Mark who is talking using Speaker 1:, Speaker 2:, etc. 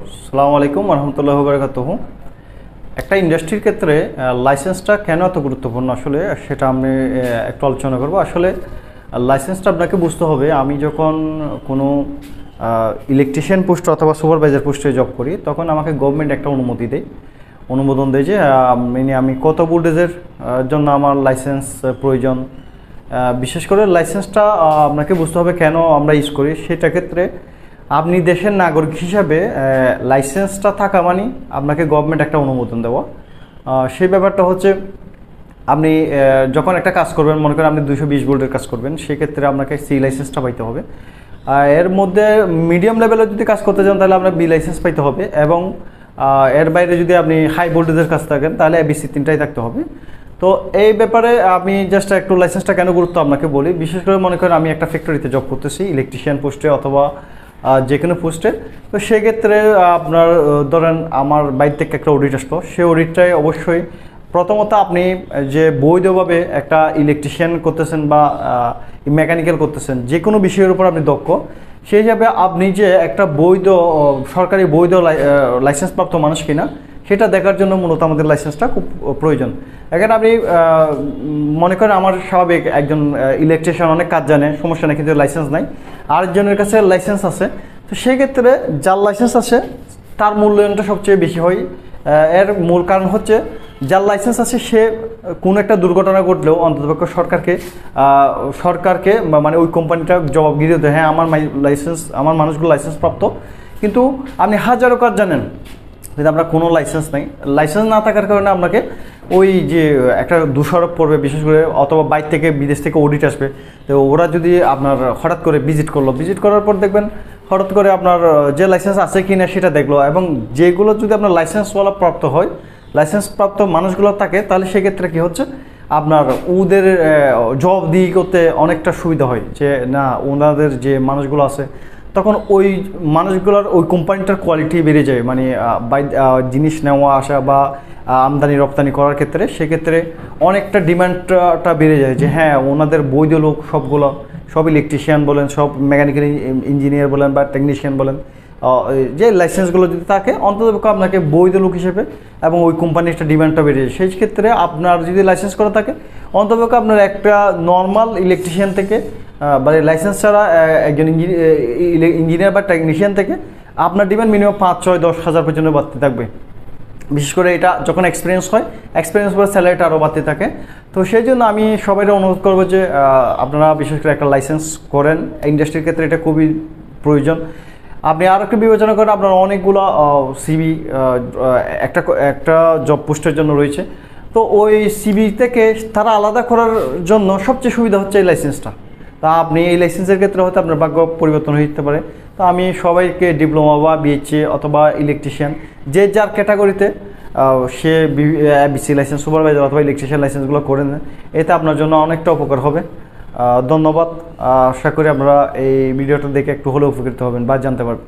Speaker 1: আসসালামু আলাইকুম রহমতুল্লাহ বারাকাতুহু। একটা ইন্ডাস্ট্রির ক্ষেত্রে লাইসেন্সটা কেন এত গুরুত্বপূর্ণ আসলে সেটা আমি একটু আলোচনা করব। আসলে লাইসেন্সটা আপনাকে বুঝতে হবে। আমি যখন কোনো ইলেকট্রিশিয়ান পোস্ট অথবা সুপারভাইজার পোস্টে জব করি তখন আমাকে গভর্নমেন্ট একটা অনুমোদন দেয় যে আমি কত ভোল্টেজের জন্য আমার লাইসেন্স প্রয়োজন। বিশেষ করে লাইসেন্সটা আপনাকে বুঝতে হবে কেন আমরা ইউজ করি। সেটা ক্ষেত্রে আপনি দেশের নাগরিক হিসাবে লাইসেন্সটা থাকা মানে আপনাকে গভর্নমেন্ট একটা অনুমোদন দেওয়া। সেই ব্যাপারটা হচ্ছে আপনি যখন একটা কাজ করবেন, মনে করেন আপনি 220 ভোল্টের কাজ করবেন, সেক্ষেত্রে আপনাকে সি লাইসেন্সটা পাইতে হবে। এর মধ্যে মিডিয়াম লেভেলে যদি কাজ করতে চান তাহলে আপনার বি লাইসেন্স পাইতে হবে, এবং এর বাইরে যদি আপনি হাই ভোল্টেজের কাজ থাকেন তাহলে এবিসি তিনটাই থাকতে হবে। তো এই ব্যাপারে আমি জাস্ট একটু লাইসেন্সটা কেন গুরুত্ব আপনাকে বলি। বিশেষ করে মনে করেন আমি একটা ফ্যাক্টরিতে জব করতেছি, ইলেকট্রিশিয়ান পোস্টে অথবা যে কোনো পোস্টে। তো সেক্ষেত্রে আপনার ধরেন আমার বাইরে থেকে একটা অডিট আসলো, সেই অডিটটাই অবশ্যই প্রথমত আপনি যে বৈধভাবে একটা ইলেকট্রিশিয়ান করতেছেন বা মেকানিক্যাল করতেছেন, যে কোনো বিষয়ের উপর আপনি দক্ষ, সেই হিসাবে আপনি যে একটা সরকারি বৈধ লাইসেন্সপ্রাপ্ত মানুষ কিনা সেটা দেখার জন্য মূলত আমাদের লাইসেন্সটা খুব প্রয়োজন। এখানে আপনি মনে করেন আমার স্বাভাবিক একজন ইলেকট্রিশিয়ান অনেক কাজ জানে, সমস্যা নেই, কিন্তু লাইসেন্স নাই। আরেকজনের কাছে লাইসেন্স আছে, তো সেক্ষেত্রে যার লাইসেন্স আছে তার মূল্যায়নটা সবচেয়ে বেশি হয়। এর মূল কারণ হচ্ছে যার লাইসেন্স আছে সে কোনো একটা দুর্ঘটনা ঘটলেও অন্ততপক্ষে সরকারকে মানে ওই কোম্পানিটা জবাবদিহি দিতে, হ্যাঁ আমার মানুষগুলো লাইসেন্স প্রাপ্ত। কিন্তু আপনি হাজারো কাজ জানেন, কিন্তু আপনার কোনো লাইসেন্স না থাকার কারণে আপনাকে ওই যে একটা দোষারোপ পড়বে, বিশেষ করে অথবা বাইরে থেকে বিদেশ থেকে অডিট আসবে। তো ওরা যদি আপনার হঠাৎ করে ভিজিট করার পর দেখবেন হঠাৎ করে আপনার যে লাইসেন্স আছে কি না সেটা দেখলো, এবং যেগুলো যদি আপনার লাইসেন্সওয়ালা প্রাপ্ত হয়, লাইসেন্স প্রাপ্ত মানুষগুলো থাকে, তাহলে সেক্ষেত্রে কী হচ্ছে আপনার ওদের জবাবদিহি করতে অনেকটা সুবিধা হয়। যে না, ওনাদের যে মানুষগুলো আছে তখন ওই মানুষগুলোর ওই কোম্পানিটার কোয়ালিটি বেড়ে যায়, মানে জিনিস নেওয়া আসা বা আমদানি রপ্তানি করার ক্ষেত্রে সেক্ষেত্রে অনেকটা ডিমান্ডটা বেড়ে যায়। যে হ্যাঁ, ওনাদের বৈধ লোক সব ইলেকট্রিশিয়ান বলেন, সব মেকানিক্যাল ইঞ্জিনিয়ার বলেন বা টেকনিশিয়ান বলেন, যে লাইসেন্সগুলো যদি থাকে অন্ততপক্ষে আপনাকে বৈধ লোক হিসেবে, এবং ওই কোম্পানির একটা ডিমান্ডটা বেড়ে যায়। সেই ক্ষেত্রে আপনার যদি লাইসেন্স করা থাকে অন্ততপক্ষে আপনার একটা নর্মাল ইলেকট্রিশিয়ান থেকে মানে লাইসেন্স ছাড়া একজন ইঞ্জিনিয়ার বা টেকনিশিয়ান থেকে আপনার ডিমান্ড মিনিমাম 5, 6, 10 হাজার পর্যন্ত বাড়তে থাকবে। বিশেষ করে এটা যখন এক্সপিরিয়েন্স পরে স্যালারিটা আরও বাড়তে থাকে। তো সেই জন্য আমি সবাই অনুরোধ করবো যে আপনারা বিশেষ করে একটা লাইসেন্স করেন। ইন্ডাস্ট্রির ক্ষেত্রে এটা খুবই প্রয়োজন। আপনি আর একটু বিবেচনা করেন, আপনার অনেকগুলো সিভি একটা জব পোস্টের জন্য রয়েছে। তো ওই সিভি থেকে তারা আলাদা করার জন্য সবচেয়ে সুবিধা হচ্ছে এই লাইসেন্সটা। তা আপনি এই লাইসেন্সের ক্ষেত্রে হয়তো আপনার ভাগ্য পরিবর্তন হয়ে যেতে পারে। তো আমি সবাইকে ডিপ্লোমা বা বিএইচএ অথবা ইলেকট্রিশিয়ান যে যার ক্যাটাগরিতে সে বিসি লাইসেন্স, সুপারভাইজার অথবা ইলেকট্রিশিয়ান লাইসেন্সগুলো করে নেন, এতে আপনার জন্য অনেকটা উপকার হবে। ধন্যবাদ। আশা করি আপনারা এই ভিডিওটা দেখে একটু হলেও উপকৃত হবেন বা জানতে পারবেন।